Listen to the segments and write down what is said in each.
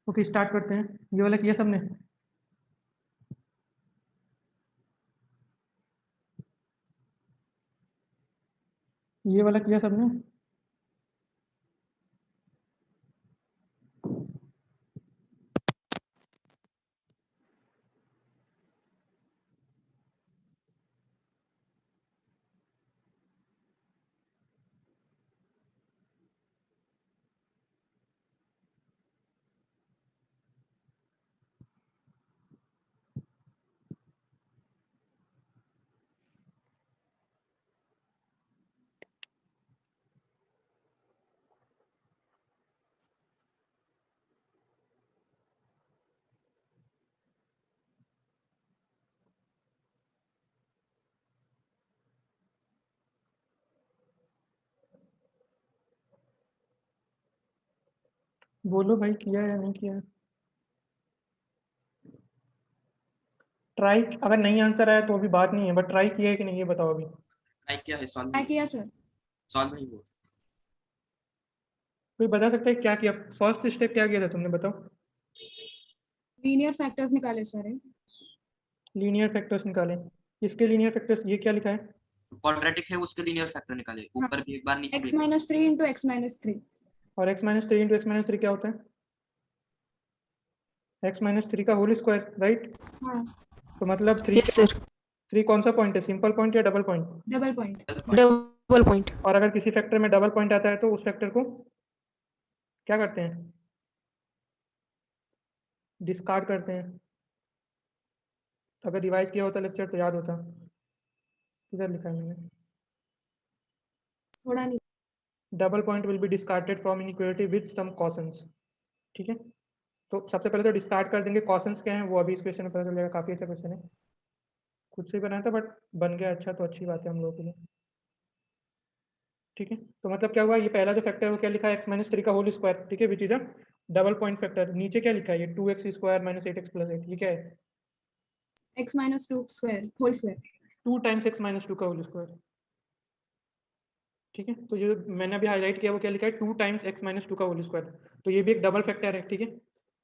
Okay start करते हैं। ये वाला किया सबने? ये वाला किया सबने? बोलो भाई, किया है या नहीं किया है? ट्राई, अगर नहीं आंसर आया तो अभी बात नहीं है, बट ट्राई किया है कि नहीं ये बताओ अभी। ट्राई किया है, सॉल्व ट्राई नहीं किया सर। सॉल्व नहीं हुआ। कोई बता सकता है क्या किया? फर्स्ट स्टेप क्या किया था तुमने, बताओ। लीनियर फैक्टर्स निकाले सर। लीनियर फैक्टर्स निकाले। इसके लीनियर फैक्टर्स, ये क्या लिखा है? क्वाड्रेटिक है, उसके लीनियर फैक्टर निकाले, हाँ, ऊपर भी एक बार, नीचे भी एक्स एक बार। Minus three into X minus three. और x minus three into X minus three क्या होता है? x माइनस थ्री का होल स्क्वायर, राइट? हाँ, तो मतलब थ्री, यस सर। थ्री कौन सा पॉइंट है, सिंपल पॉइंट या double point? Double point. Double point. और अगर किसी फैक्टर में डबल पॉइंट आता है तो उस फैक्टर को क्या करते हैं? डिस्कार्ड करते हैं। अगर रिवाइज किया होता लेक्चर तो याद होता। किधर लिखा है मैंने? थोड़ा नहीं। Double point will be discarded from inequality with some cautions. ठीक है, तो सबसे पहले तो डिस्कार्ड कर देंगे। कॉसन्स क्या है वो अभी इस क्वेश्चन में पता चलेगा। काफी अच्छा क्वेश्चन है, खुद से ही बनाया था बट बन गया अच्छा, तो अच्छी बात है हम लोगों के लिए। ठीक है, तो मतलब क्या हुआ, ये पहला जो फैक्टर है वो क्या लिखा है, एक्स माइनस थ्री का होल स्क्वायर। ठीक है, which is a double point factor. नीचे क्या लिखा है, ये two x square minus eight x plus eight, ये क्या है? X minus two square whole square. Two times x minus two का होल स्क्वायर। ठीक है, तो जो मैंने अभी हाईलाइट किया वो क्या लिखा है, to times x minus two का होल स्क्वायर। तो ये भी एक डबल फैक्टर है। ठीक है,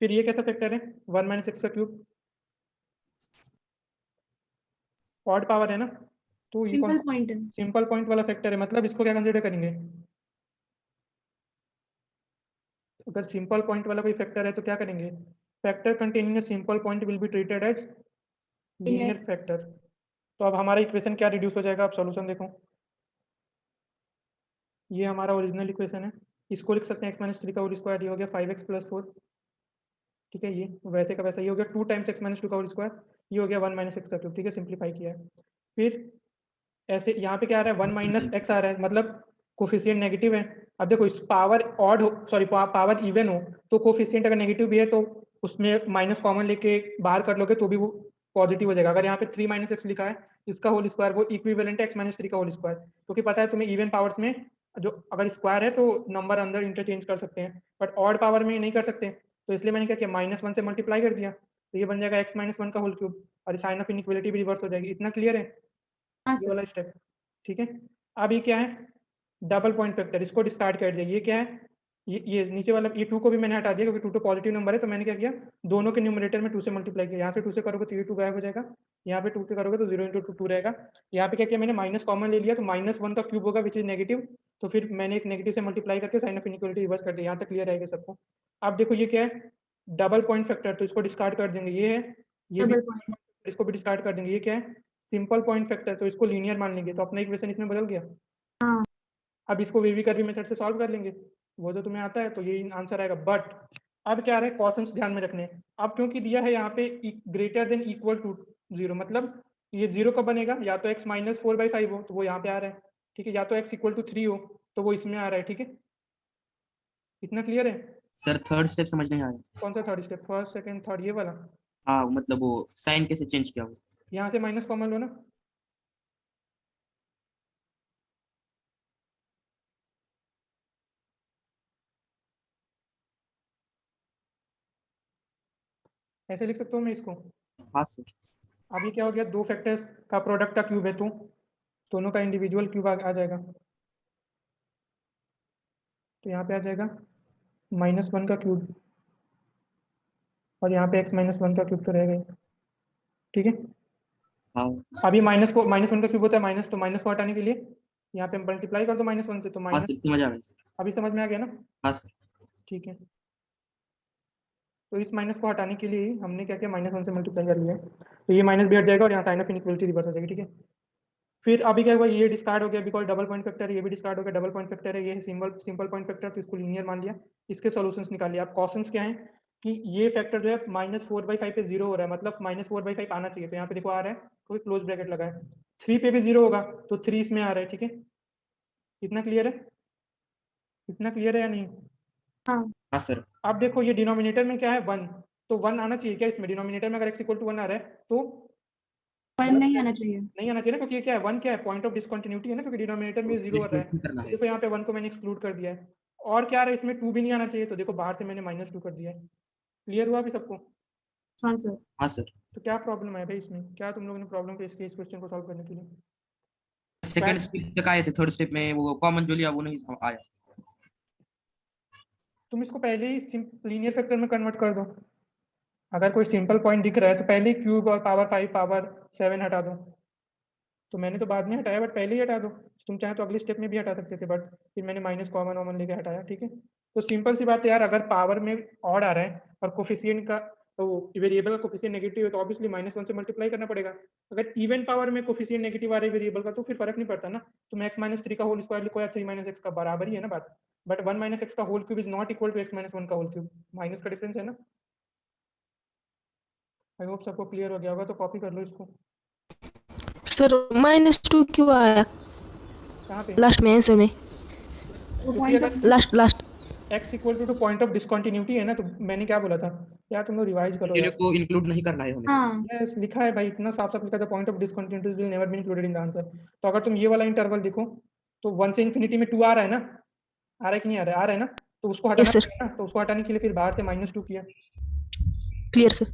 फिर ये कैसा फैक्टर है, वन माइनस एक्स का क्यूब, ऑड पावर है ना, तो ये कौन? सिंपल पॉइंट है। सिंपल पॉइंट वाला फैक्टर है। मतलब इसको क्या कंसिडर करेंगे? अगर सिंपल पॉइंट वाला कोई फैक्टर है तो क्या करेंगे? Factor containing a simple point will be treated as linear factor. तो अब हमारा इक्वेशन क्या रिड्यूस हो जाएगा, आप सॉल्यूशन देखो। ये हमारा ओरिजिनल इक्वेशन है, इसको लिख सकते हैं एक्स माइनस थ्री का होल स्क्वायर, ये हो गया फाइव एक्स प्लस फोर। ठीक है, ये वैसे का वैसा, ये हो गया to times x minus two का होल स्क्वायर, ये हो गया वन माइनस एक्स का क्यूब। ठीक है, सिंप्लीफाई किया है। फिर ऐसे यहाँ पे क्या आ रहा है, वन माइनस एक्स आ रहा है, मतलब कोफिशिएंट नेगेटिव है। अब देखो, इस पावर ऑड हो, सॉरी पावर इवन हो तो कोफिशिएंट अगर नेगेटिव भी है तो उसमें माइनस कॉमन लेके बाहर कर लोगे तो भी वो पॉजिटिव हो जाएगा। अगर यहाँ पे थ्री माइनस एक्स लिखा है, इसका होल स्क्वायर वो इक्विवेलेंट है एक्स माइनस थ्री का होल स्क्वायर, क्योंकि पता है तुम्हें इवन पावर्स में जो अगर स्क्वायर है तो नंबर अंदर इंटरचेंज कर सकते हैं, बट ऑड पावर में नहीं कर सकते। तो इसलिए मैंने क्या किया, माइनस वन से मल्टीप्लाई कर दिया, तो ये बन जाएगा एक्स माइनस वन का होल क्यूब, और साइन ऑफ इनइक्वालिटी भी रिवर्स हो जाएगी। इतना क्लियर है हाँ ये सर। वाला स्टेप? ठीक है, अब ये क्या है, डबल पॉइंट फैक्टर, इसको डिस्कार्ड कर दिया। ये क्या है, ये नीचे वाला, ये टू को भी मैंने हटा दिया क्योंकि टू तो पॉजिटिव नंबर है। तो मैंने क्या किया, दोनों के न्यूमरेटर में टू से मल्टीप्लाई किया। यहाँ से टू से करोगे तो ये टू गायब हो जाएगा, यहाँ पे टू से करोगे तो जीरो इंटू टू टू रहेगा। यहाँ पे क्या किया मैंने, माइनस कॉमन ले लिया, तो माइनस वन का क्यूब होगा विच इज नेगेटिव। तो फिर मैंने एक नेगेटिव से मल्टीप्लाई करके साइन ऑफ इनइक्वालिटी रिवर्स कर दिया। यहाँ तक क्लियर रहेगा सबको? अब देखो ये क्या है, डबल पॉइंट फैक्टर, तो इसको डिस्कार्ड कर देंगे। ये है, ये भी डबल पॉइंट। इसको भी डिस्कार्ड कर देंगे। ये क्या है, सिंपल पॉइंट फैक्टर, तो इसको लीनियर मान लेंगे, तो अपना इक्वेशन इसमें बदल गया। हाँ, अब इसको वी कर्वी मेथड से सॉल्व कर लेंगे, वो जो तुम्हें आता है, तो ये आंसर आएगा। बट अब क्या रहा है, कॉसन्स ध्यान में रखने हैं। अब क्योंकि दिया है यहाँ पे greater than equal to zero, मतलब ये जीरो कब बनेगा, या तो x minus four by five हो तो वो यहाँ पे आ रहा है। ठीक है, या तो एक्स इक्वल टू थ्री हो तो वो इसमें आ रहा है। ठीक है, इतना क्लियर है? सर थर्ड स्टेप समझ नहीं आया। कौन सा third step, first second third, ये वाला? हाँ, मतलब वो साइन कैसे चेंज किया हो। यहाँ से माइनस कॉमन लो ना, ऐसे लिख सकता हूँ मैं इसको। हाँ सर। अभी क्या हो गया, दो फैक्टर्स का प्रोडक्ट का क्यूब है तो दोनों का इंडिविजुअल क्यूब आ जाएगा। तो यहाँ पे आ जाएगा माइनस वन का क्यूब, और यहाँ पे x-1 का क्यूब तो रहेगा ही, ठीक है। हाँ अभी -1 का क्यूब होता है माइनस, तो माइनस को हटाने के लिए यहाँ पे मल्टीप्लाई कर दो -1 से, तो हाँ माइनस। सर समझ आ गया सर। अभी समझ में आ गया ना? हाँ सर। ठीक है, तो इस माइनस को हटाने के लिए ही हमने क्या किया, -1 से मल्टीप्लाई कर लिया है, तो ये माइनस भी हट जाएगा और यहाँ साइन ऑफ इनइक्वलिटी रिवर्स हो जाएगी, ठीक है। फिर अभी क्या हुआ, ये डिस्कार्ड हो गया बिकॉज डबल पॉइंट फैक्टर है, ये भी डिस्कार्ड हो गया, डबल पॉइंट फैक्टर है, ये सिंपल पॉइंट फैक्टर, तो इसको लीनियर मान लिया। इसके सॉल्यूशंस निकाल लिया। अब क्वेश्चंस क्या है कि ये फैक्टर जो है -4/5 पे 0 हो रहा है, मतलब -4/5 आना चाहिए, तो यहाँ पे देखो आ रहा है, कोई क्लोज ब्रैकेट लगा है। 3 पे भी 0 होगा तो 3 इसमें आ रहा है, ठीक है। इतना क्लियर है? इतना क्लियर है या नहीं? हाँ हाँ सर। अब देखो ये डिनोमिनेटर में क्या है 1, तो 1 आना चाहिए क्या इसमें? डिनोमिनेटर में अगर x = 1 आ रहा है तो 1 नहीं आना चाहिए। नहीं आना चाहिए ना, क्योंकि ये क्या है 1 क्या है, पॉइंट ऑफ डिसकंटिन्यूटी है ना, क्योंकि डिनोमिनेटर में 0 आ रहा है। करना तो है। देखो यहाँ पे 1 को मैंने एक्सक्लूड कर दिया है, और क्या आ रहा है इसमें 2 भी नहीं आना चाहिए, तो देखो बाहर से मैंने -2 कर दिया है। क्लियर हुआ अभी सबको? हाँ सर। हाँ सर। तो क्या प्रॉब्लम है भाई इसमें, क्या तुम लोगों ने प्रॉब्लम फेस की इस क्वेश्चन को सॉल्व करने के लिए? सेकंड स्टेप तक आए थे, थर्ड स्टेप में वो कॉमन जो लिया वो नहीं आया। तुम इसको पहले ही लीनियर फैक्टर में कन्वर्ट कर दो। अगर कोई सिंपल पॉइंट दिख रहा है तो पहले ही क्यूब और पावर 5 पावर 7 हटा दो। तो मैंने तो बाद में हटाया, बट पहले ही हटा दो। तुम चाहे तो अगले स्टेप में भी हटा सकते थे, बट फिर मैंने माइनस कॉमन लेके हटाया, ठीक है। तो सिंपल सी बात है यार, अगर पावर में ऑड आ रहा है और कोफिशिएंट का, तो वेरिएबल का कोफिशिएंट नेगेटिव है, तो ऑब्वियसली -1 से मल्टीप्लाई करना पड़ेगा। अगर इवन पावर में कोफिशिएंट नेगेटिव आ रहा है वेरिएबल का, तो फिर फर्क नहीं पड़ता ना, तुम x-3 का होल स्क्वायर लिखो या 3 - x का, बराबर ही है ना बात। बट 1 - x का whole cube is not equal to x-1 का होल क्यूब, माइनस का डिफरेंस है ना। आई होप सबको क्लियर हो गया होगा, तो कॉपी कर लो इसको। सर -2 क्यों आया कहाँ पे? लास्ट में आंसर में? वो क्योंकि पॉइंट अगर last x = point of discontinuity है ना, तो मैंने क्या बोला था यार, तुम लोग रिवाइज करो कंटिन्यू यार। को इंक्लूड नहीं करना है हमें। हाँ यस लिखा है भाई, इतना साफ साफ लिखा था, point of discontinuity will never be included in the answer. तो अगर तुम ये वाला इंटरवल देखो, तो 1 से इन्फिनिटी में 2 आ रहा है ना, आ रहा है कि नहीं आ रहा है? आ रहा है ना, तो उसको हटाना यस सर, पड़ेगा ना, तो उसको हटाने के लिए फिर बाहर से -2 किया। Clear sir.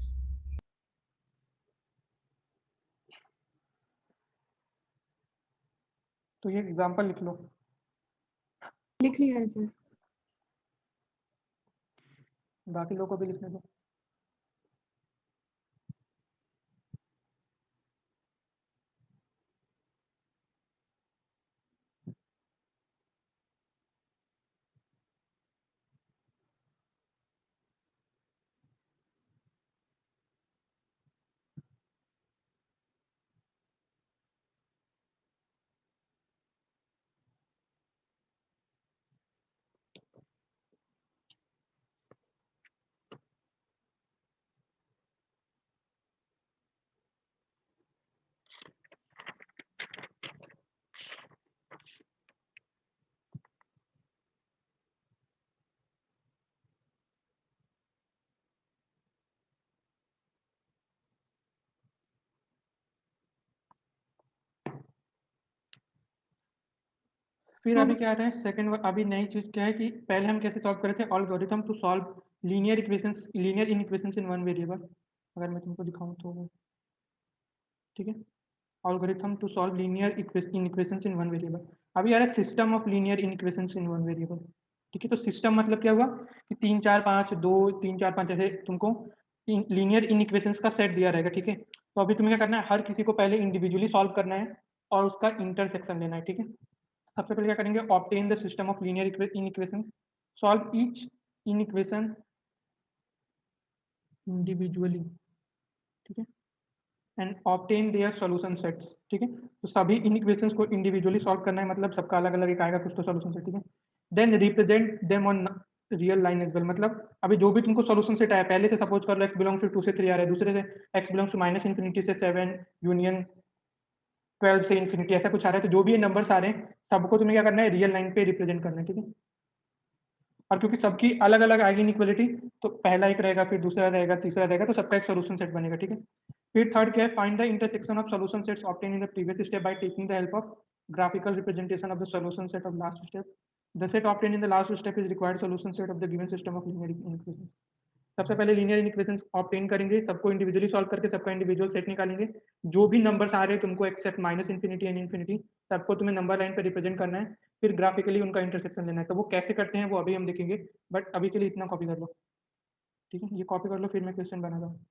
तो ये एग्जाम्पल लिख लो। लिख लिया है सर। बाकी लोगों को भी लिखने दो। फिर हाँ अभी क्या है सेकंड, अभी नई चीज क्या है कि पहले हम कैसे सॉल्व कर रहे थे, algorithm to solve linear equations, linear inequations in one variable. अगर मैं तुमको दिखाऊं तो, ठीक है, algorithm to solve linear inequations in one variable। अभी आ रहा है system of linear inequations in one variable, ठीक है। तो सिस्टम मतलब क्या हुआ कि 3 4 5 2 3 4 5 जैसे तुमको लीनियर इनइक्वेशंस का सेट दिया रहेगा, ठीक है। तो अभी तुम्हें क्या करना है, हर किसी को पहले इंडिविजुअली सॉल्व करना है और उसका इंटरसेक्शन लेना है, ठीक है। सबसे पहले क्या करेंगे, obtain the system of linear inequations, solve each inequation individually, ठीक है, and obtain their solution sets, ठीक है। तो सभी इनइक्वेशंस को इंडिविजुअली सॉल्व करना है, मतलब सबका अलग अलग एक आएगा कुछ तो सॉल्यूशन सेट, ठीक है। Then represent them on real line as well, मतलब अभी जो भी तुमको सॉल्यूशन सेट आया, पहले से सपोज कर लो x बिलोंग्स टू 2 से 3 आ रहा है, दूसरे से x बिलोंग्स टू -∞ से 7 यूनियन 12 से इन्फिनिटी, ऐसा कुछ आ रहा है। तो जो भी ये नंबर्स आ रहे हैं सबको तुम्हें क्या करना है, रियल लाइन पे रिप्रेजेंट करना है, ठीक है। और क्योंकि सबकी अलग अलग आएगी इनइक्वालिटी, तो पहला एक रहेगा, फिर दूसरा रहेगा, तीसरा रहेगा, तो सबका एक सॉल्यूशन सेट बनेगा, ठीक है। फिर थर्ड क्या है, find the intersection of solution sets obtain in the previous step by taking the help of graphical representation of the solution set of last step। The set obtained in the last step is required solution set of the given system of linear inequations। सबसे पहले linear equations obtain करेंगे, सबको individually solve करके सबका individual set निकालेंगे। जो भी numbers आ रहे हैं तुमको एक्सेप्ट -∞ एंड इन्फिनिटी, सबको तुम्हें नंबर लाइन पे रिप्रेजेंट करना है, फिर ग्राफिकली उनका इंटरसेक्शन लेना है। तो वो कैसे करते हैं वो अभी हम देखेंगे, बट अभी के लिए इतना कॉपी कर लो, ठीक है, ये कॉपी कर लो, फिर मैं क्वेश्चन बना रहा हूँ।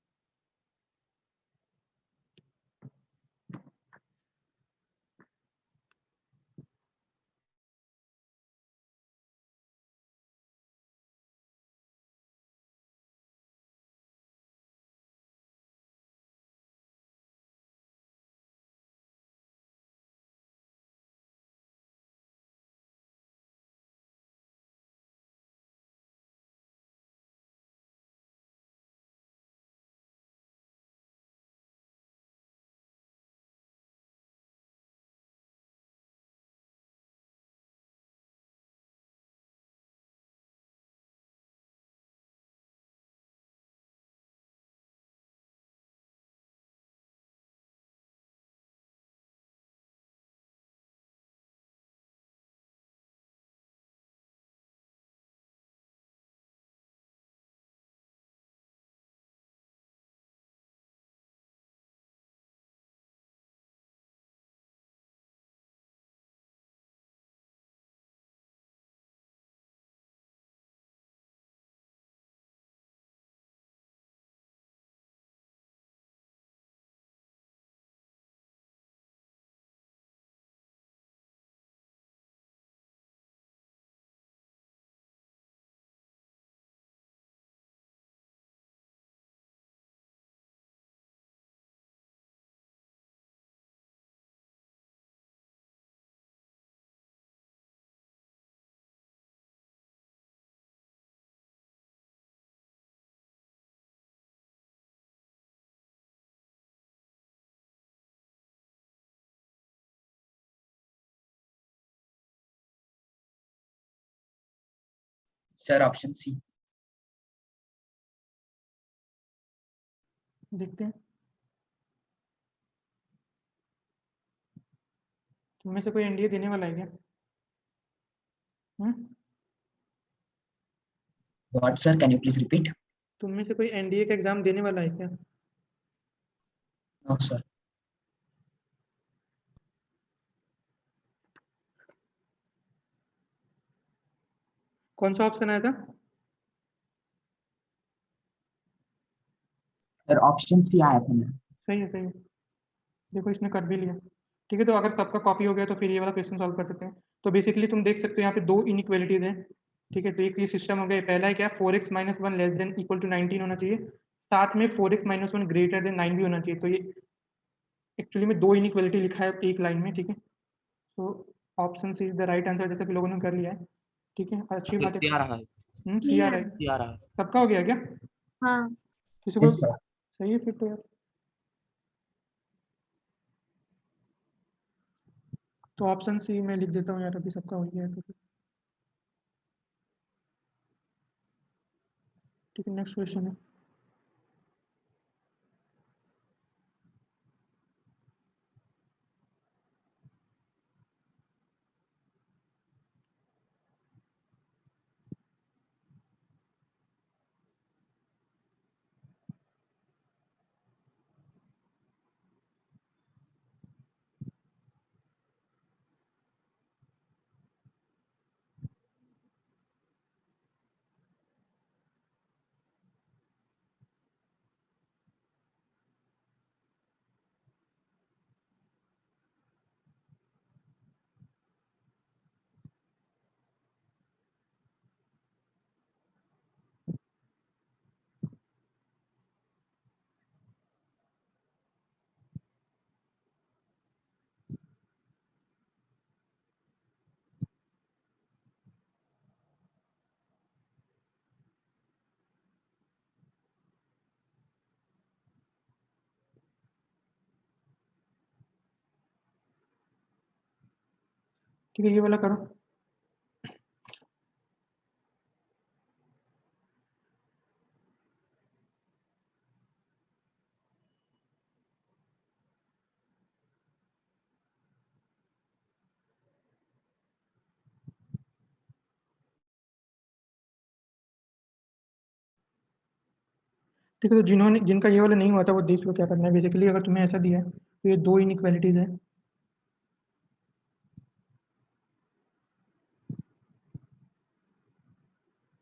Sir option C. देखते हैं, तुम में से कोई एनडीए देने वाला है क्या? What sir, can you please repeat? तुम में से कोई एनडीए का एग्जाम देने वाला है क्या? No sir. कौन सा ऑप्शन आया था? सर ऑप्शन सी आया था मेरा। सही है, सही है। देखो इसने कर भी लिया। ठीक है, तो अगर सबका कॉपी हो गया तो फिर ये वाला क्वेश्चन सॉल्व कर सकते हैं। तो बेसिकली तुम देख सकते हो यहाँ पे दो इनइक्वालिटीज हैं। ठीक है, तो एक ये सिस्टम हो गया। पहला है क्या, 4x minus one less than equal to 19 होना चाहिए, साथ में 4x minus one greater than 9 भी होना चाहिए। तो ये एक्चुअली में दो इनइक्वालिटी लिखा है एक लाइन में। ठीक है, तो option C is the right answer, जैसा कि लोगों ने कर लिया है। ठीक है, अच्छी बात है। सी आ रहा है, सी आ रहा है। सी आ रहा है। सबका हो गया क्या? हाँ किसी को? Yes sir. सही है फिर तो यार। तो ऑप्शन सी मैं लिख देता हूँ यार, अभी सबका हो गया है तो फिर। ठीक है, नेक्स्ट क्वेश्चन है। ठीक है, ये वाला करो। ठीक है, तो जिनका ये वाला नहीं हुआ था वो देख लो क्या करना है। बेसिकली अगर तुम्हें ऐसा दिया है तो ये दो इनइक्वालिटीज है।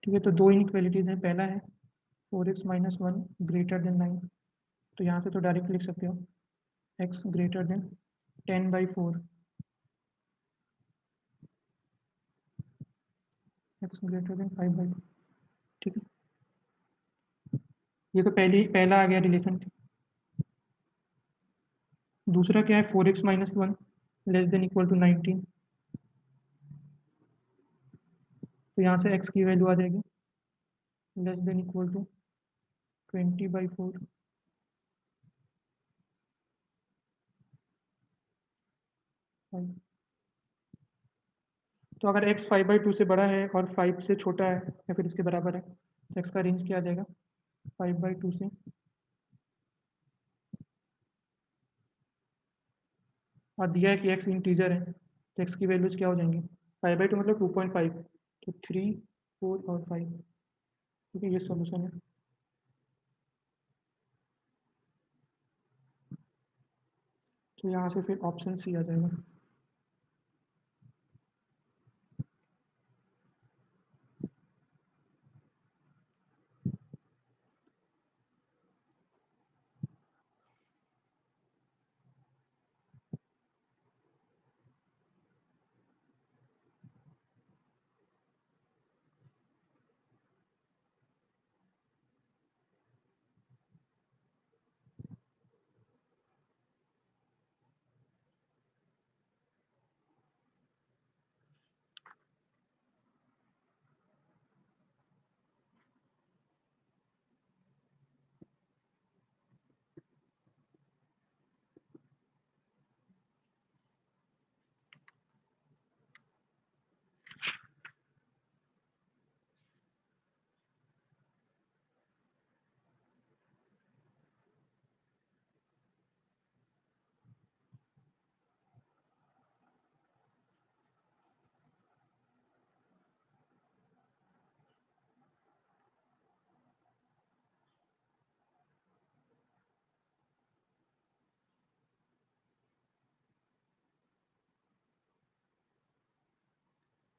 ठीक है, तो दो इनइक्वालिटीज हैं। पहला है 4x माइनस 1 ग्रेटर देन 9, तो यहाँ से तो डायरेक्ट लिख सकते हो x greater then 10/4, x greater then 5/2, ठीक है। ये तो पहला आ गया रिलेशन। दूसरा क्या है, 4x minus 1 less than equal to 19, तो यहाँ से x की वैल्यू आ जाएगी लेस देन इक्वल टू 20/4, तो अगर x 5/2 से बड़ा है और 5 से छोटा है या फिर इसके बराबर है, तो x का रेंज क्या आ जाएगा 5/2 से, और दिया है कि x इंटीजर है, तो x की वैल्यूज क्या हो जाएंगी, 5/2 मतलब 2.5, तो 3, 4 और 5, ठीक है। ये सॉल्यूशन है। तो यहाँ से फिर ऑप्शन सी आ जाएगा।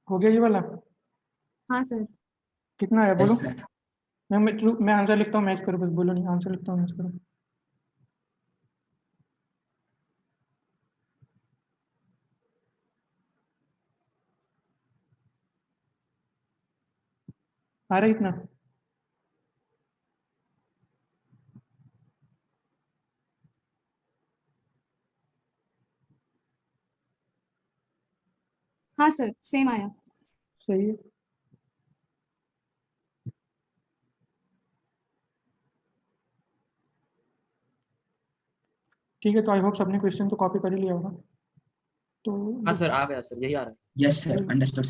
हो गया ये वाला, हाँ सर। कितना है Yes, बोलो। sir. मैं आंसर लिखता हूँ, मैच करो, बस बोलो नहीं, आंसर लिखता हूँ, मैच करो। आ रहा है इतना, हाँ सर, सेम आया। सही है। ठीक है, तो आई होप सबने क्वेश्चन तो कॉपी कर ही लिया होगा। तो हाँ सर, आ गया सर, यही आ रहा है। Yes, sir. Understood.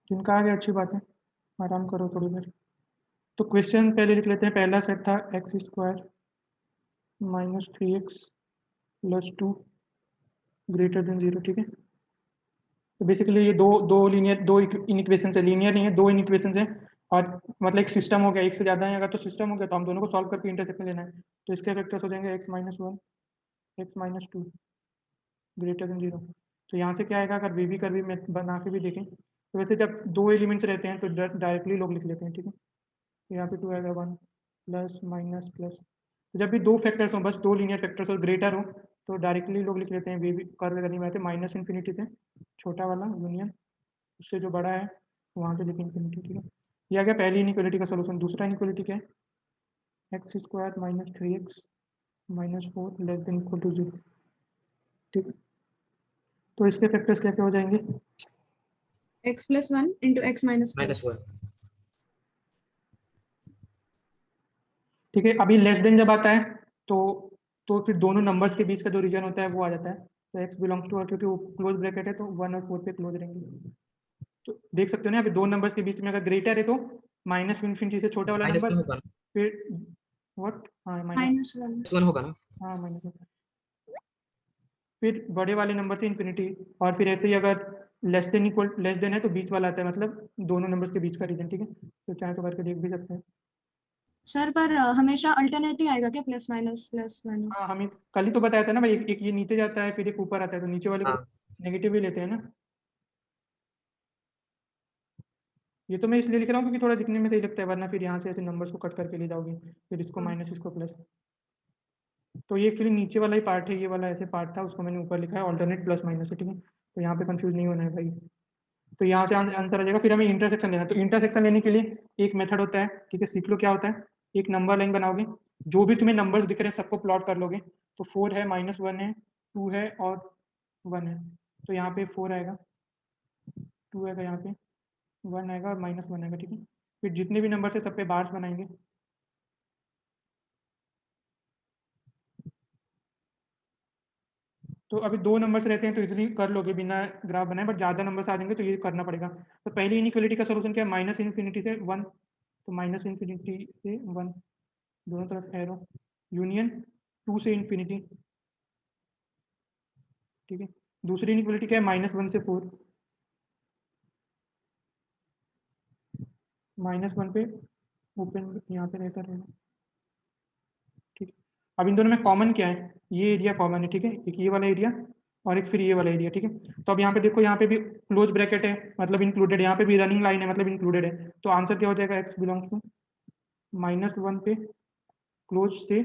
जिनका आ गया अच्छी बात है, आराम करो थोड़ी देर। तो क्वेश्चन पहले लिख लेते हैं। पहला सेट था x² minus 3x plus 2 greater than 0, ठीक है। तो बेसिकली ये दो इनइक्वेशन है, लीनियर नहीं है, दो इनइक्वेशन है, और मतलब एक सिस्टम हो गया, एक से ज़्यादा है अगर तो सिस्टम हो गया, तो हम दोनों को सॉल्व करके इंटरसेक्ट में लेना है। तो इसके वेक्टर्स हो जाएंगे x minus 1 x minus 2 greater than 0। तो यहाँ से क्या आएगा, अगर वी कर भी मैं बना के भी देखें, तो वैसे जब दो एलिमेंट्स रहते हैं तो डायरेक्टली लोग लिख लेते हैं, ठीक है। तो यहाँ पे 2 आएगा, 1 प्लस माइनस प्लस, तो जब भी दो फैक्टर्स हो, बस दो लीनियर फैक्टर्स और ग्रेटर हो, तो डायरेक्टली लोग लिख लेते हैं वी कर्व करने में आते हैं माइनस इन्फिनिटी से छोटा वाला यूनियन, उससे जो बड़ा है वहाँ से लेके इन्फिनिटी, ठीक है। ये आ गया पहली इनइक्वालिटी का सॉल्यूशन। दूसरा इनइक्वालिटी क्या है, x² minus 3x minus 4 less than equal to 0, ठीक है। तो इसके फैक्टर्स क्या क्या हो जाएंगे, x + 1 × x - 4। -1। ठीक है। अभी लेस देन जब आता है तो फिर दोनों नंबर्स के बीच का जो रीजन होता है वो आ जाता है, तो x बिलोंग्स टू, और क्योंकि वो क्लोज ब्रैकेट है तो 1 और 4 पे क्लोज रहेंगे। तो देख सकते हो ना, अभी दो नंबर्स के बीच में अगर ग्रेटर है तो माइनस इन्फिनिटी से छोटा वाला -1 नंबर, होगा ना, फिर व्हाट, हाँ माइनस, -1। -1 होगा ना। हाँ माइनस, फिर बड़े वाले नंबर से इन्फिनिटी, और फिर ऐसे ही अगर लेस देन है तो बीच वाला आता है, मतलब दोनों नंबर्स के बीच का रीजन, ठीक है। तो चाहे तो करके देख भी सकते हैं। सर पर हमेशा अल्टरनेट ही आएगा क्या, प्लस माइनस प्लस हाँ, माइनस? हमें कल ही तो बताया था ना भाई, एक ये नीचे जाता है फिर एक ऊपर आता है, तो नीचे वाले को हाँ। नेगेटिव ही लेते हैं ना। ये तो मैं इसलिए लिख रहा हूँ क्योंकि थोड़ा दिखने में सही लगता है, वरना फिर यहाँ से ऐसे नंबर्स को कट करके ले जाओगे, फिर इसको माइनस इसको प्लस। तो ये एक्चुअली नीचे वाला ही पार्ट है, ये वाला ऐसे पार्ट था, उसको मैंने ऊपर लिखा है ऑल्टरनेट प्लस माइनस है, ठीक है। तो यहाँ पे कंफ्यूज नहीं होना है भाई। तो यहाँ से आंसर आ जाएगा। फिर हमें इंटरसेक्शन लेना है, तो इंटरसेक्शन लेने के लिए एक मेथड होता है, ठीक है, सीख लो क्या होता है। एक नंबर लाइन बनाओगे, जो भी तुम्हें नंबर्स दिख रहे हैं सबको प्लॉट कर लोगे। तो 4 है, -1 है, 2 है और 1 है। तो यहाँ पे 4 आएगा, 2 आएगा, यहाँ पे 1 आएगा और -1 आएगा, ठीक है। फिर जितने भी नंबर है सब पे बार्स बनाएंगे। तो अभी 2 नंबर्स रहते हैं तो इजीली कर लोगे बिना ग्राफ बनाए, बट ज़्यादा नंबर्स आ जाएंगे तो ये करना पड़ेगा। तो पहली इनइक्वालिटी का सोल्यूशन क्या है, -∞ से 1। तो -∞ से 1, दोनों तरफ एरो, यूनियन 2 से इन्फिनिटी, ठीक है। दूसरी इनइक्वालिटी क्या है, -1 से 4, -1 पे ओपन यहाँ पे रहता रहेगा, ठीक है। अब इन दोनों में कॉमन क्या है, ये एरिया कॉमन है, ठीक है, एक ये वाला एरिया और एक फिर ये वाला एरिया, ठीक है। तो अब यहाँ पे देखो, यहाँ पे भी क्लोज ब्रैकेट है मतलब इंक्लूडेड, यहाँ पे भी रनिंग लाइन है मतलब इंक्लूडेड है। तो आंसर क्या हो जाएगा, x बिलोंग्स टू -1 पे क्लोज से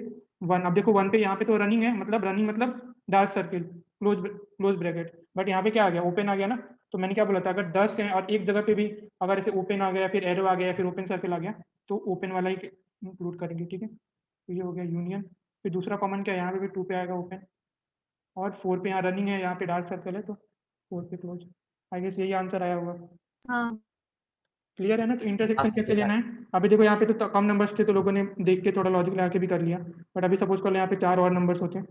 1। अब देखो 1 पे यहाँ पे तो रनिंग है, मतलब रनिंग मतलब dark circle, close bracket, but यहाँ पे क्या आ गया, ओपन आ गया ना। तो मैंने क्या बोला था, अगर 10 है और एक जगह पे भी अगर ऐसे ओपन आ गया, फिर एरो आ गया, फिर ओपन सर्किल आ गया, तो ओपन वाला ही इंक्लूड करेंगे, ठीक है। तो ये हो गया यूनियन। फिर दूसरा कॉमन क्या है, यहाँ पे भी 2 पे आएगा ओपन, और 4 पे यहाँ रनिंग है, यहाँ पे डार्क सर्कल है, तो 4 पे क्लोज। आई गेस यही आंसर आया होगा। हाँ क्लियर है ना। तो इंटरसेक्शन हाँ, कैसे लेना है, अभी देखो यहाँ पे तो कम नंबर्स थे तो लोगों ने देख के थोड़ा लॉजिक लगा के भी कर लिया, बट अभी सपोज कर लो यहाँ पे 4 और नंबर्स होते हैं,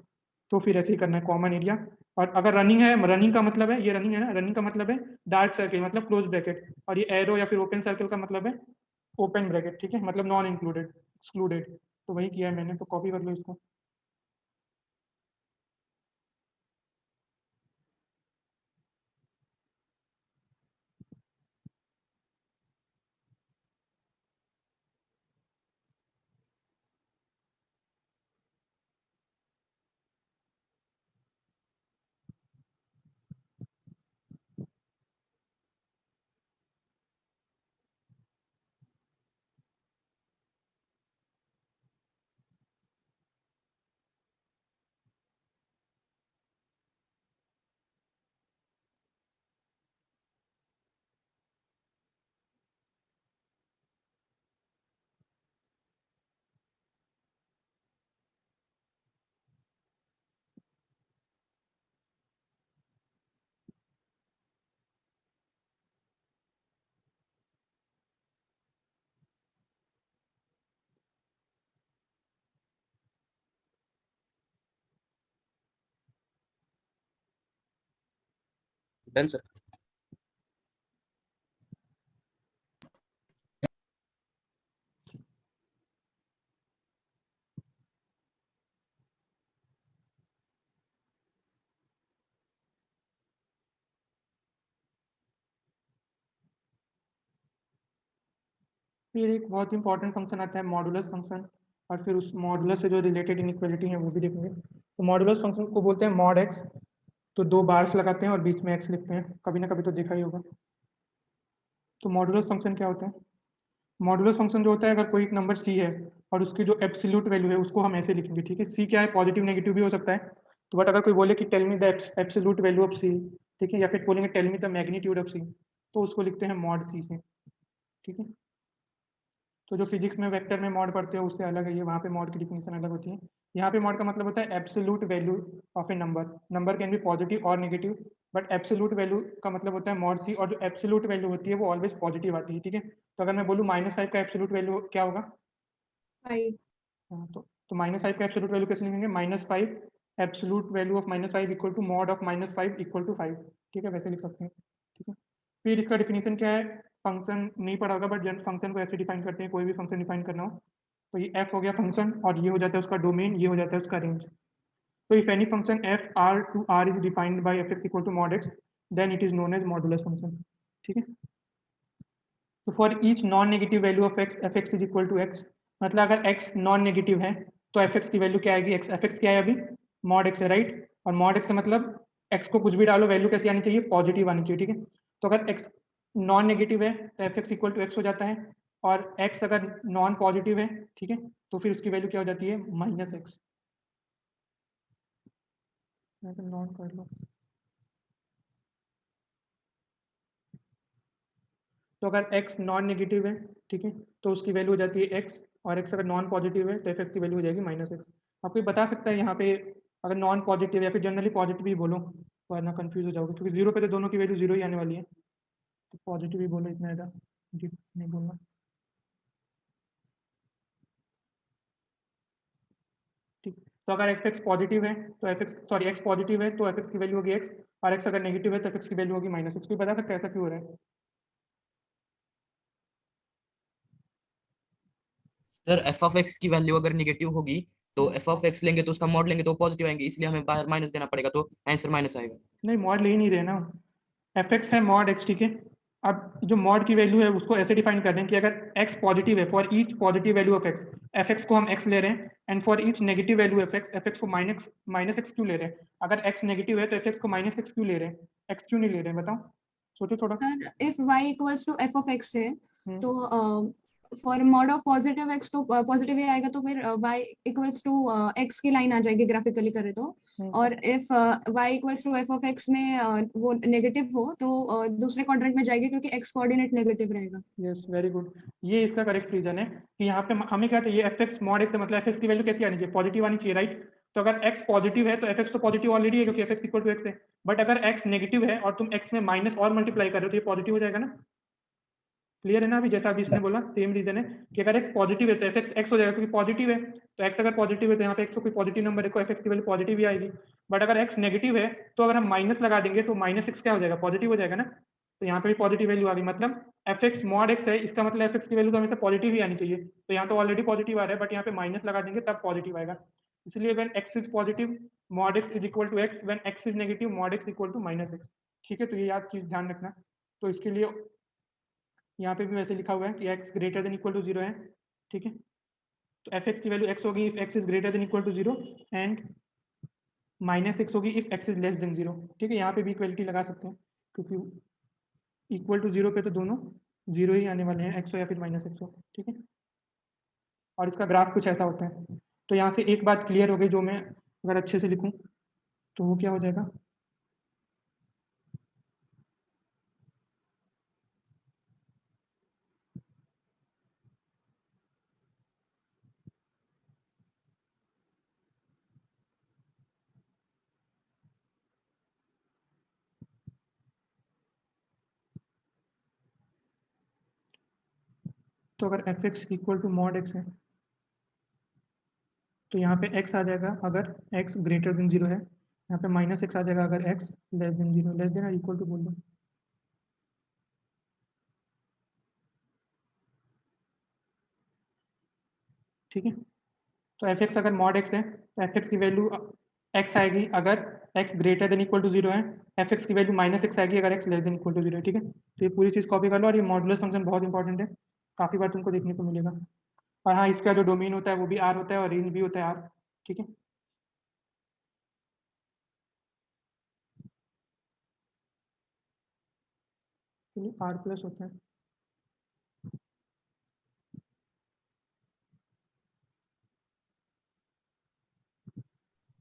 तो फिर ऐसे ही करना है, कॉमन एरिया। और अगर रनिंग है, रनिंग का मतलब है, ये रनिंग है ना, रनिंग का मतलब है डार्क सर्किल मतलब क्लोज ब्रैकेट, और ये एरो या फिर ओपन सर्किल का मतलब है ओपन ब्रैकेट, ठीक है, मतलब नॉन इंक्लूडेड, एक्सक्लूडेड। तो वही किया है मैंने, तो कॉपी कर लो इसको। Done sir. फिर एक बहुत इंपॉर्टेंट फंक्शन आता है मॉडुलस फंक्शन, और फिर उस मॉडुलस से जो रिलेटेड इनइक्वालिटी है वो भी देखेंगे। तो मॉडुलस फंक्शन को बोलते हैं मॉड एक्स। तो 2 बार्स लगाते हैं और बीच में एक्स लिखते हैं, कभी ना कभी तो देखा ही होगा। तो मॉडुलस फंक्शन क्या होता है, मॉडुलस फंक्शन जो होता है, अगर कोई एक नंबर सी है और उसकी जो एब्सोल्यूट वैल्यू है उसको हम ऐसे लिखेंगे, ठीक है। सी क्या है, पॉजिटिव नेगेटिव भी हो सकता है। तो बट अगर कोई बोले कि tell me the absolute value of C, ठीक है, या फिर बोलेंगे tell me the magnitude of C, तो उसको लिखते हैं मॉड सी से, ठीक है। तो जो फिजिक्स में वेक्टर में मॉड पढ़ते हो उससे अलग है ये, वहाँ पे मॉड की डिफिनेशन अलग होती है। यहाँ पे मॉड का मतलब होता है absolute value of A number. Number can be positive और नेगेटिव, बट एब्सोल्यूट वैल्यू का मतलब होता है मॉड सी, और जो एब्सोल्यूट वैल्यू होती है वो ऑलवेज पॉजिटिव आती है, ठीक है। तो अगर मैं बोलूँ -5 का एब्सोल्यूट वैल्यू क्या होगा, 5। हाँ, तो -5 का एब्सोल्यूट वैल्यू कैसे लिखेंगे, -5 absolute value of -5 equal to mod of -5 equal to 5, ठीक है, वैसे लिख सकते हैं, ठीक है। फिर इसका डिफिनीशन क्या है, फंक्शन नहीं पढ़ा होगा बट जन फंक्शन को ऐसे डिफाइन करते हैं, कोई भी फंक्शन डिफाइन करना हो तो ये f हो गया फंक्शन, और ये हो जाता है उसका डोमेन, ये हो जाता है उसका रेंज। तो if any function f r to r is defined by fx equal to mod x, then it is known as modulus function, ठीक है। तो for each non negative value of x, fx is equal to x, मतलब अगर x non negative है तो fx की value क्या आएगी, fx क्या है अभी, मॉड x है, राइट। और मॉड x का मतलब x को कुछ भी डालो वैल्यू कैसी आनी चाहिए, पॉजिटिव आनी चाहिए, ठीक है। तो अगर x नॉन नेगेटिव है तो F x equal to x हो जाता है, और एक्स अगर नॉन पॉजिटिव है, ठीक है, तो फिर उसकी वैल्यू क्या हो जाती है, माइनस एक्स। नॉन कर लो। तो अगर x नॉन नेगेटिव है, ठीक है, तो उसकी वैल्यू हो जाती है x, और x अगर नॉन पॉजिटिव है तो एफ एक्स की वैल्यू हो जाएगी माइनस एक्स। आपको ये बता सकता है यहाँ पे अगर नॉन पॉजिटिव या फिर जनरली पॉजिटिव ही बोलो, वरना कंफ्यूज हो जाओगे, क्योंकि जीरो पे तो दोनों की वैल्यू जीरो ही आने वाली है, तो पॉजिटिव ही बोलो, इतना ज़्यादा डीप नहीं बोलना। ठीक, तो अगर एफ एक्स पॉजिटिव है तो F x sorry x positive है तो एफ एक्स की वैल्यू होगी एक्स, और एक्स अगर नेगेटिव है तो एफ एक्स की वैल्यू होगी माइनस एक्स। कोई बता सकता है ऐसा क्यों हो रहा है? सर एफ ऑफ एक्स की वैल्यू अगर निगेटिव होगी तो एफ ऑफ एक्स लेंगे तो उसका मॉड लेंगे तो पॉजिटिव आएंगे, इसलिए हमें बाहर माइनस देना पड़ेगा, तो आंसर माइनस आएगा। नहीं, मॉड ले ही नहीं रहे ना, एफ एक्स है मॉड एक्स, ठीक है। अब जो मॉड की वैल्यू है उसको ऐसे डिफाइन कर दें कि अगर एक्स पॉजिटिव है, for each positive value of x, F x को हम एक्स ले रहे हैं, and for each negative value F x को माइनस माइनस एक्स क्यों ले रहे हैं? अगर एक्स नेगेटिव है तो एफ एक्स को माइनस एक्स क्यों ले रहे हैं, एक्स क्यों नहीं ले रहे हैं, बताओ, सोचो थोड़ा। Sir if y equals to f of x है हम्म, तो for mod of positive x तो पॉजिटिव ही आएगा, तो फिर y इक्वल्स टू एक्स की लाइन आ जाएगी ग्राफिकली करे तो। हम्म, और if y equals to f of x में वो नेगेटिव हो तो दूसरे क्वाड्रेंट में जाएगी, क्योंकि x कोऑर्डिनेट नेगेटिव रहेगा। Yes, very good. ये इसका करेक्ट रीजन है कि यहाँ पे हमें क्या चाहिए, एफ एक्स मॉड एक्स, मतलब एफ एक्स की वैल्यू कैसी आनी चाहिए, पॉजिटिव आनी चाहिए, राइट। तो अगर एक्स पॉजिटिव है तो एफ एक्स तो पॉजिटिव ऑलरेडी है, क्योंकि f x equal to x है। बट अगर एक्स नेगेटिव है और तुम एक्स में माइनस और मल्टीप्लाई कर रहे हो तो ये पॉजिटिव हो जाएगा ना। क्लियर है ना? अभी जैसा अभी इसने बोला सेम रीजन है कि अगर एक्स पॉजिटिव है तो एफ एक्स एक्स हो जाएगा, क्योंकि पॉजिटिव है। तो एक्स अगर पॉजिटिव है तो यहाँ पे एक्स को कोई पॉजिटिव नंबर देखो, एफ एक्स की वैल्यू पॉजिटिव ही आएगी। बट अगर एक्स नेगेटिव है तो अगर हम माइनस लगा देंगे तो माइनस एक्स क्या हो जाएगा, पॉजिटिव हो जाएगा ना। तो यहाँ पे भी पॉजिटिव वैल्यू आ गई, मतलब एफ एक्स मॉड एक्स है, इसका मतलब एफ एक्स की वैल्यू तो हमेशा पॉजिटिव ही आनी चाहिए। तो यहाँ तो ऑलरेडी पॉजिटिव आ रहा है, बट यहाँ पे माइनस लगा देंगे तब पॉजिटिव आएगा। इसलिए when x is positive mod x is equal to x, when x is negative mod x equal to minus x. ठीक है, तो ये याद चीज ध्यान रखना। तो इसके लिए यहाँ पे भी वैसे लिखा हुआ है कि x greater than equal to zero है, ठीक है। तो एफ एक्स की वैल्यू x होगी if x is greater than equal to zero, and minus X होगी if x is less than zero. ठीक है, यहाँ पे भी इक्वलिटी लगा सकते हैं, क्योंकि इक्वल टू जीरो पे तो दोनों जीरो ही आने वाले हैं, एक्स हो या फिर माइनस एक्स हो, ठीक है। और इसका ग्राफ कुछ ऐसा होता है। तो यहाँ से एक बात क्लियर हो गई, जो मैं अगर अच्छे से लिखूँ तो वो क्या हो जाएगा, तो अगर f x equal to mod x है तो यहाँ पे x आ जाएगा अगर x ग्रेटर देन जीरो है, यहाँ पे माइनस एक्स आ जाएगा अगर x less than zero, less than और इक्वल टू बोल दो। ठीक है, तो एफ एक्स अगर मॉड एक्स है तो एफ एक्स की वैल्यू एक्स आएगी अगर x greater than equal to zero है, एफ एक्स की वैल्यू माइनस एक्स आएगी अगर x less than equal to zero है। ठीक है, तो ये पूरी चीज़ कॉपी कर लो, और ये मॉडुलस फंक्शन बहुत इंपॉर्टेंट है, काफ़ी बार तुमको देखने को मिलेगा। और हाँ, इसका जो डोमेन होता है वो भी आर होता है और रेंज भी होता है आर। ठीक है, चलिए आर प्लस होता है।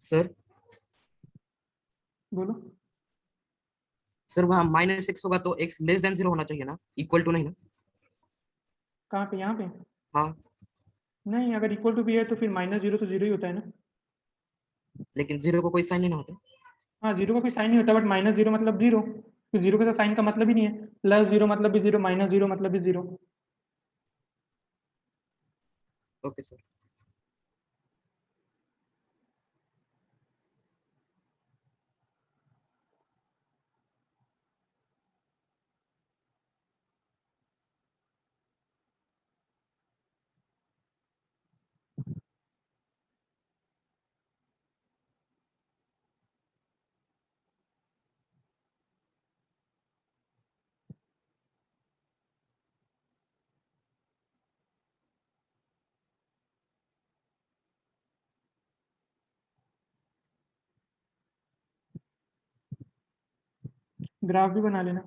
सर बोलो, सर वहाँ माइनस एक्स होगा तो एक्स लेस देन जीरो होना चाहिए ना, इक्वल टू नहीं ना। कहाँ पे, यहाँ पे? हाँ, नहीं, अगर इक्वल टू भी है तो फिर माइनस जीरो तो जीरो ही होता है ना। लेकिन जीरो को कोई साइन नहीं ना होता। हाँ, जीरो का कोई साइन नहीं होता, बट माइनस जीरो मतलब जीरो, तो जीरो के साथ साइन का मतलब ही नहीं है। प्लस जीरो मतलब भी जीरो, माइनस जीरो मतलब भी जीरो। Okay sir. ग्राफ भी बना लेना।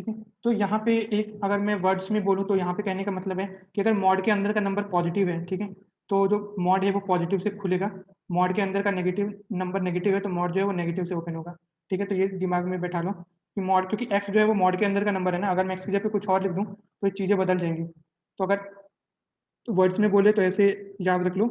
ठीक है। तो यहाँ पे एक अगर मैं वर्ड्स में बोलूँ तो यहाँ पे कहने का मतलब है कि अगर मॉड के अंदर का नंबर पॉजिटिव है, ठीक है, तो जो मॉड है वो पॉजिटिव से खुलेगा, मॉड के अंदर का नेगेटिव नंबर नेगेटिव है तो मॉड जो है वो नेगेटिव से ओपन होगा। ठीक है, तो ये दिमाग में बैठा लो कि मॉड, क्योंकि एक्स जो है वो मॉड के अंदर का नंबर है ना, अगर मैं एक्स की जगह पे कुछ और लिख दूँ तो ये चीज़ें बदल जाएंगी। तो अगर वर्ड्स में बोले तो ऐसे याद रख लो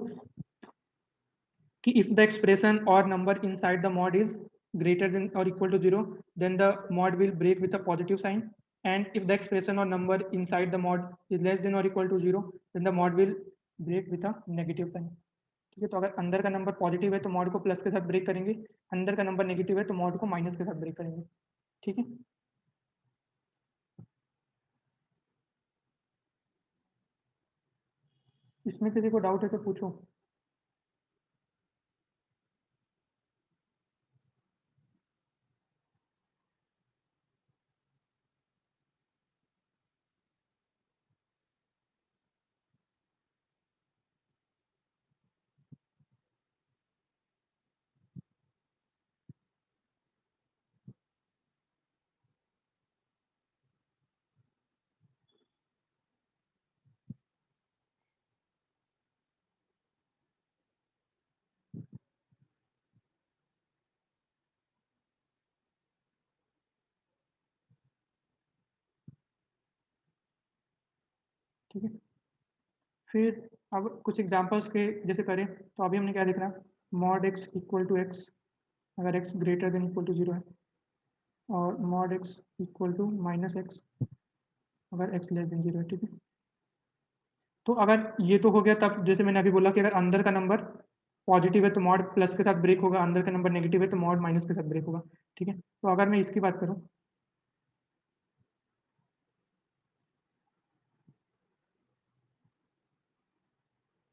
कि if the expression or number inside the mod is greater than or equal to 0, then the mod will break with a positive sign, and if the expression or number inside the mod is less than or equal to 0, then the mod will break with a negative sign. ठीक है, तो अगर अंदर का number positive है तो mod को plus के साथ ब्रेक करेंगे, अंदर का नंबर नेगेटिव है तो मॉड को माइनस के साथ ब्रेक करेंगे। ठीक है, इसमें किसी को डाउट है तो पूछो। ठीक है, फिर अब कुछ एग्जांपल्स के जैसे करें तो अभी हमने क्या देखना, mod x equal to x अगर x greater than equal to 0 है, और mod x equal to minus x अगर एक्स लेस देन 0 है। ठीक है, तो अगर ये तो हो गया, तब जैसे मैंने अभी बोला कि अगर अंदर का नंबर पॉजिटिव है तो मॉड प्लस के साथ ब्रेक होगा, अंदर का नंबर नेगेटिव है तो मॉड माइनस के साथ ब्रेक होगा। ठीक है, तो अगर मैं इसकी बात करूँ,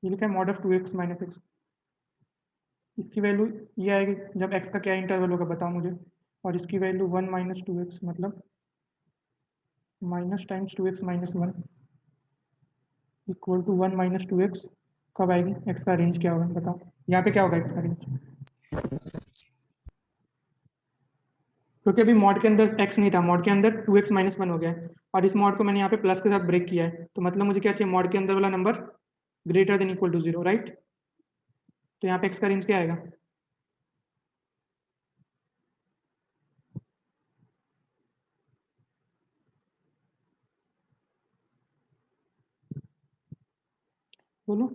ये लिखा है mod of 2x minus x, इसकी वैल्यू ये आएगी जब x का क्या इंटरवल होगा बताओ मुझे, और इसकी वैल्यू 1 माइनस 2x मतलब minus times 2x minus 1 equal to 1 minus 2x कब आएगी, x का रेंज क्या होगा बताओ, यहाँ पे क्या होगा x का रेंज, क्योंकि अभी मॉड के अंदर x नहीं था, मॉड के अंदर 2x माइनस 1 हो गया है, और इस मॉड को मैंने यहाँ पे प्लस के साथ ब्रेक किया है, तो मतलब मुझे क्या चाहिए, मॉड के अंदर वाला number greater than equal to 0, right. तो यहाँ पे x का रेंज क्या आएगा, बोलो।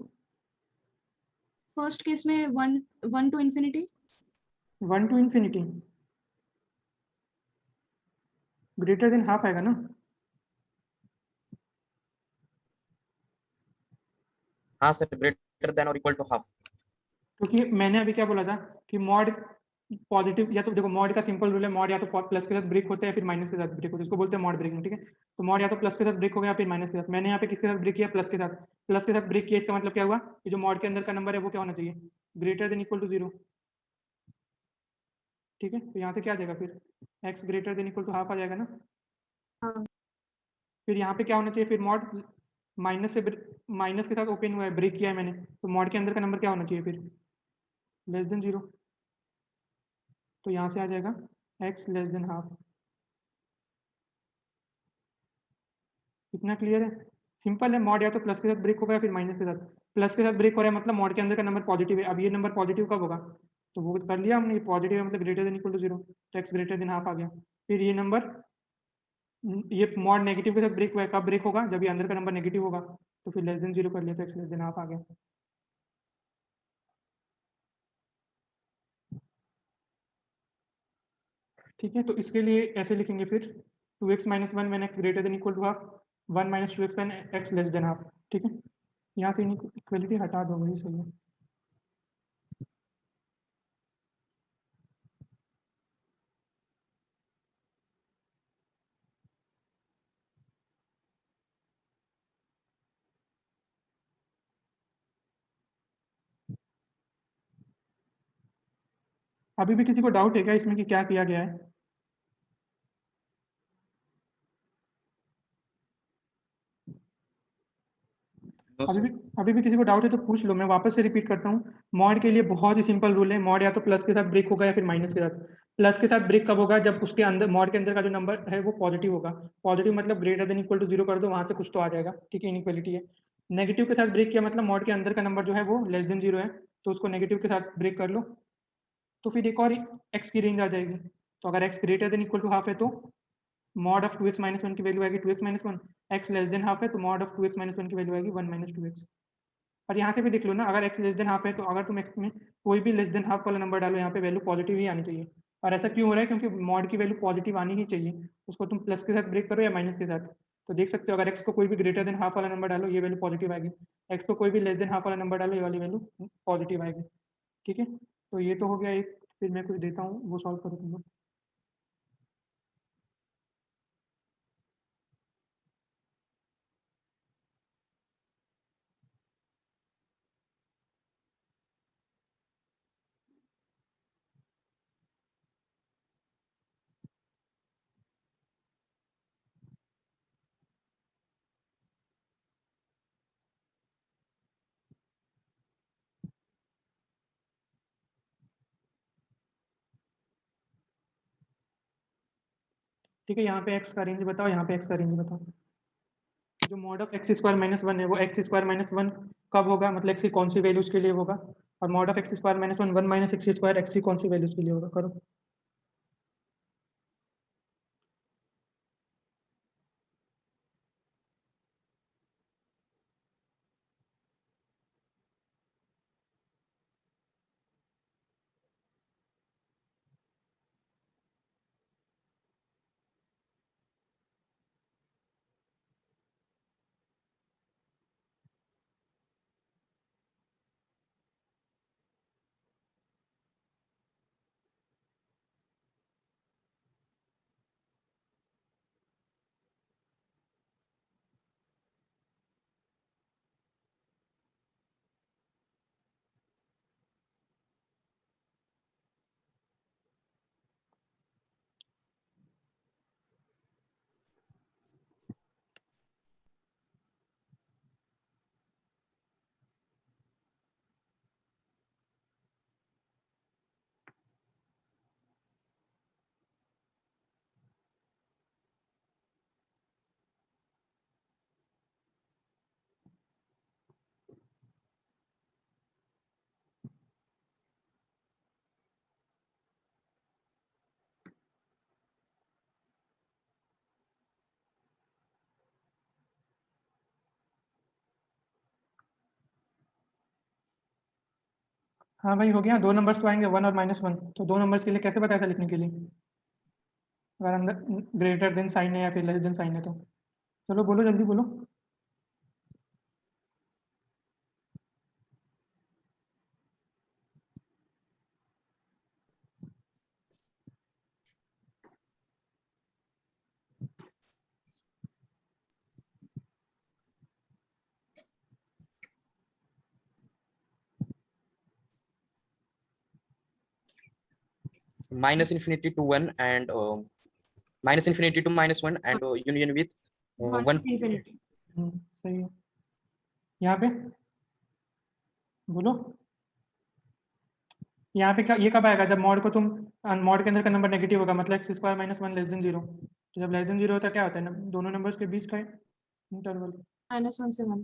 फर्स्ट केस में 1 to infinity, 1 to infinity, greater than half आएगा ना। हाँ सर, ग्रेटर देन और इक्वल टू हाफ। क्योंकि मैंने अभी क्या बोला था कि मॉड पॉजिटिव, या तो देखो मॉड का सिंपल रूल है, मॉड या तो प्लस के साथ ब्रेक होता है या फिर माइनस के साथ ब्रेक होता है, इसको बोलते हैं मॉड ब्रेकिंग। ठीक है, तो मॉड या तो प्लस के साथ ब्रेक हो गया या फिर माइनस के साथ, मैंने यहाँ पे किसके साथ ब्रेक किया, प्लस के साथ, प्लस के साथ ब्रेक किया, इसका मतलब क्या हुआ कि जो मॉड के अंदर का नंबर है वो क्या होना चाहिए, ग्रेटर देन इक्वल टू 0। ठीक है, तो यहाँ से क्या आ जाएगा फिर, x greater than equal to half आ जाएगा ना। हाँ। फिर यहाँ पे क्या होना चाहिए, फिर मॉड माइनस से माइनस के साथ ओपन हुआ है, ब्रेक किया है मैंने, तो मॉड के अंदर का नंबर क्या होना चाहिए फिर, लेस देन 0। तो यहाँ से आ जाएगा एक्स लेस देन हाफ। इतना क्लियर है, सिंपल है, मॉड या तो प्लस के साथ ब्रेक होगा या फिर माइनस के साथ, प्लस के साथ ब्रेक हो रहा है मतलब मॉड के अंदर का नंबर पॉजिटिव है, अब ये नंबर पॉजिटिव कब होगा, तो वो कर लिया हमने, पॉजिटिव है मतलब ग्रेटर देन इक्वल टू 0, तो एक्स ग्रेटर देन हाफ आ गया। फिर ये नंबर, ये मॉड नेगेटिव के साथ ब्रेक हुआ है, कब ब्रेक होगा, जब ये अंदर का नंबर नेगेटिव होगा, तो फिर लेस देन 0 कर लिया तो एक्स लेस देन हाफ आ गया। ठीक है, तो इसके लिए ऐसे लिखेंगे फिर 2x minus 1 when x greater than equal to half, 1 minus 2x when x less than half. ठीक है, यहाँ से इक्वलिटी हटा दो, वही सही है। अभी भी किसी को डाउट है क्या इसमें कि क्या किया गया है, नो अभी सर। भी अभी भी किसी को डाउट है तो पूछ लो, मैं वापस से रिपीट करता हूँ। मॉड के लिए बहुत ही सिंपल रूल है, मॉड या तो प्लस के साथ ब्रेक होगा या फिर माइनस के साथ। प्लस के साथ ब्रेक कब होगा? जब उसके अंदर, मॉड के अंदर का जो नंबर है वो पॉजिटिव होगा। पॉजिटिव मतलब ग्रेटर देन इक्वल टू 0 कर दो, वहां से कुछ तो आ जाएगा, ठीक है, इनइक्वालिटी है। नेगेटिव के साथ ब्रेक किया मतलब मॉड के अंदर का नंबर जो है वो लेस देन 0 है, तो उसको नेगेटिव के साथ ब्रेक कर लो, तो फिर एक और एक्स की रेंज आ जाएगी। तो अगर x greater than equal to half है तो मॉड ऑफ 2x माइनस 1 की वैल्यू आएगी 2x minus 1। X less than half है तो मॉड ऑफ 2x माइनस 1 की वैल्यू आएगी 1 माइनस 2x। और यहाँ से भी देख लो ना, अगर एक्स लेस देन हाफ है तो अगर तुम एक्स में कोई भी लेस देन हाफ वाला नंबर डालो, यहाँ पे वैल्यू पॉजिटिव ही आनी चाहिए। और ऐसा क्यों हो रहा है? क्योंकि मॉड की वैल्यू पॉजिटिव आनी ही चाहिए, उसको तुम प्लस के साथ ब्रेक करो या माइनस के साथ। तो देख सकते हो, अगर एक्स को कोई भी ग्रेटर देन हाफ वाला नंबर डालो, ये वैल्यू पॉजिटिव आएगी। एक्स को कोई भी लेस देन हाफ वाला नंबर डालो, ये वाली वैल्यू पॉजिटिव आएगी, ठीक है। तो ये तो हो गया एक। फिर मैं कुछ देता हूँ, वो सॉल्व करो तुम लोग। ठीक है, यहाँ पे एक्स का रेंज बताओ, यहाँ पे एक्स का रेंज बताओ। जो mod of x square minus 1 है वो एक्स स्क्वायर माइनस 1 कब होगा, मतलब एक्स की कौन सी वैल्यूज के लिए होगा? और mod of x square minus 1 1 minus x square x की कौन सी वैल्यूज के लिए होगा? करो। हाँ भाई, हो गया। दो नंबर्स तो आएंगे, 1 और -1, तो दो नंबर्स के लिए कैसे बताया था लिखने के लिए? अगर अंदर ग्रेटर देन साइन है या फिर लेस देन साइन है तो। चलो बोलो, जल्दी बोलो। minus infinity to 1 and minus infinity to -1 and union with 1. Infinity. सही है। यहाँ पे बोलो, यहाँ पे क्या, ये कब आएगा? जब मॉड को तुम, मॉड के अंदर का नंबर नेगेटिव होगा, मतलब x square minus 1 less than 0। तो जब लेस देन 0 होता है क्या होता है ना, दोनों नंबर्स के बीच का इंटरवल। -1 से 1।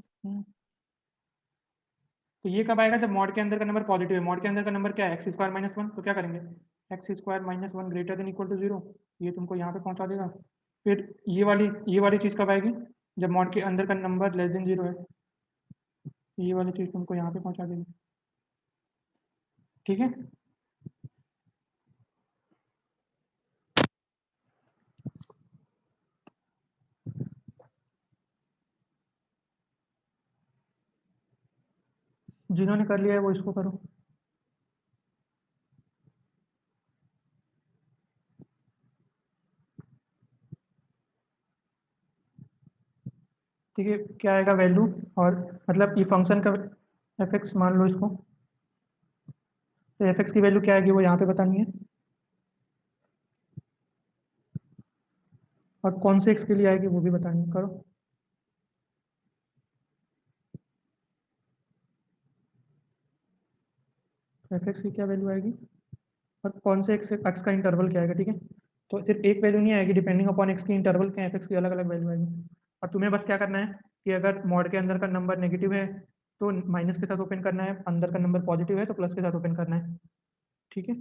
तो ये कब आएगा? जब मॉड के अंदर का नंबर पॉजिटिव है। मॉड के अंदर का नंबर क्या है? X square minus 1। तो क्या करेंगे? X square minus 1 greater than equal to 0, ये तुमको यहाँ पे पहुँचा देगा। फिर ये वाली चीज़ कब आएगी? जब मॉड के अंदर का नंबर लेस देन 0 है, ये वाली चीज़ तुमको यहाँ पे पहुँचा देगी, ठीक है। जिन्होंने कर लिया है वो इसको करो। ठीक है, क्या आएगा वैल्यू? और मतलब ये फंक्शन का एफ एक्स मान लो इसको, तो एफ एक्स की वैल्यू क्या आएगी वो यहाँ पे बतानी है, और कौन से एक्स के लिए आएगी वो भी बतानी है। करो। एफ एक्स की क्या वैल्यू आएगी और कौन से एक्स का इंटरवल क्या आएगा, ठीक है। तो सिर्फ एक वैल्यू नहीं आएगी, डिपेंडिंग अपॉन एक्स की इंटरवल के एफ एक्स की अलग अलग वैल्यू आएगी। और तुम्हें बस क्या करना है कि अगर मॉड के अंदर का नंबर नेगेटिव है तो माइनस के साथ ओपन करना है, अंदर का नंबर पॉजिटिव है तो प्लस के साथ ओपन करना है, ठीक है।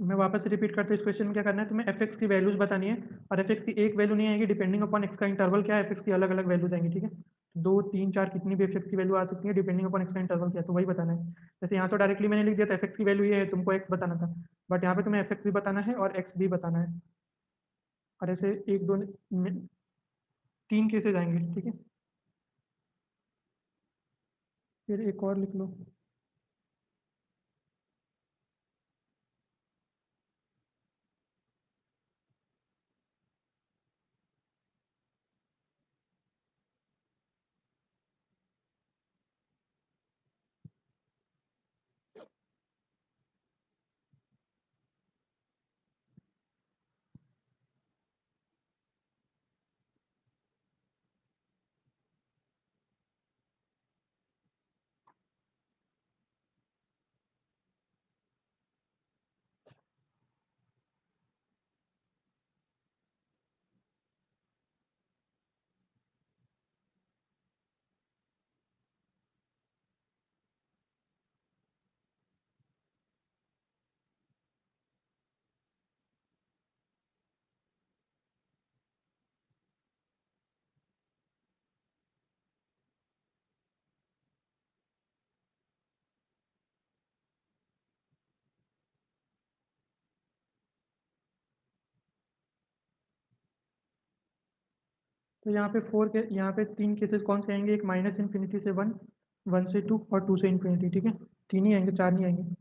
मैं वापस से रिपीट करते इस क्वेश्चन में क्या करना है, तुम्हें एफ एक्स की वैल्यूज बतानी है और एफ एक्स की एक वैल्यू नहीं आएगी, डिपेंडिंग अपॉन एक्स का इंटरवल क्या है एफ एक्स की अलग अलग वैल्यूज आएंगी, ठीक है। 2 3 4 कितनी भी एफ एक्स की वैल्यू आ सकती है, डिपेंडिंग अपॉन एक्स का इंटरवल क्या है, तो वही बताना है। जैसे यहाँ तो डायरेक्टली मैंने लिख दिया था एफ एक्स की वैल्यू ये है, तुमको एक्स बताना था, बट यहाँ पे तुम्हें एफ एक्स भी बताना है और एक्स भी बताना है। और ऐसे एक दो 3 केसेज आएंगे, ठीक है। फिर एक और लिख लो। तो यहाँ पे यहाँ पे 3 केसेस कौन से आएंगे, एक माइनस इन्फिनिटी से 1, 1 से 2 और 2 से इन्फिनिटी, ठीक है। 3 ही आएंगे, 4 नहीं आएंगे।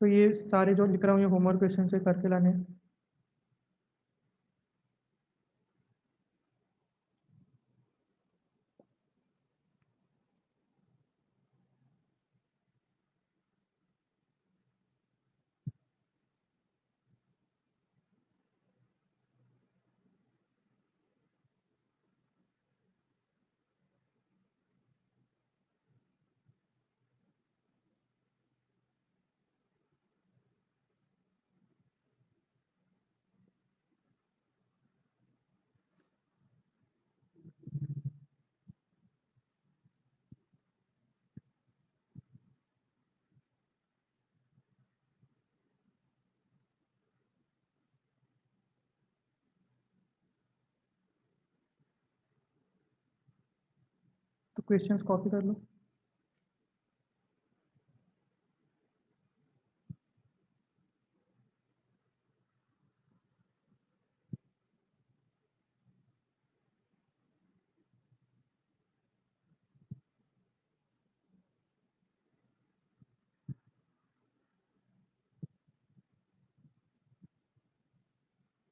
तो ये सारे जो लिख रहा हूँ ये होमवर्क क्वेश्चन से करके लाने हैं। तो क्वेश्चंस कॉपी कर लो।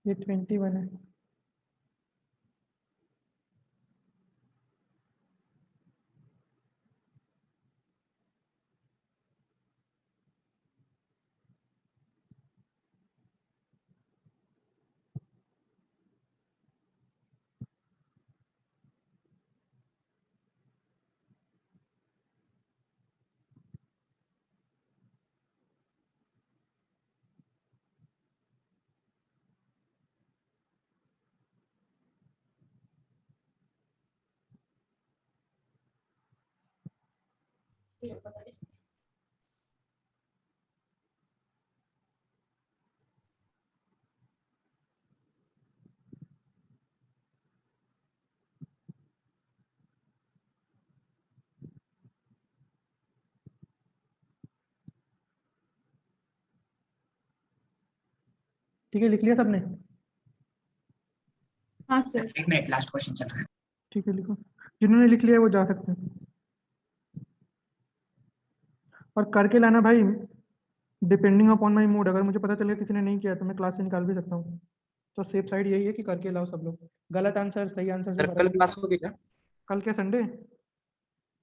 ये 21 है। ठीक है, लिख लिया सबने? हाँ sir sir. 1 minute, last question चल रहा है। ठीक है, लिखो। जिन्होंने लिख लिया है वो जा सकते हैं। और करके लाना भाई, डिपेंडिंग अपॉन माई मूड। अगर मुझे पता चले किसी ने नहीं किया तो मैं क्लास से निकाल भी सकता हूँ। तो सेफ साइड यही है कि करके लाओ सब लोग। गलत आंसर सही आंसर से सर कल बराबर। क्लास होगी क्या? कल क्या संडे?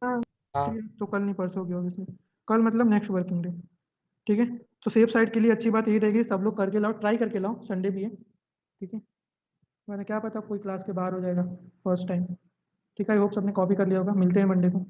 हाँ। हाँ। ठीक है, तो कल नहीं परसों होगी ऑब्वियसली। कल मतलब नेक्स्ट वर्किंग डे, ठीक है। तो सेफ साइड के लिए अच्छी बात यही रहेगी, सब लोग करके लाओ, ट्राई करके लाओ, संडे भी है, ठीक है। मैंने क्या पता कोई क्लास के बाहर हो जाएगा फर्स्ट टाइम, ठीक है। आई होप सबने कॉपी कर लिया होगा, मिलते हैं मंडे को।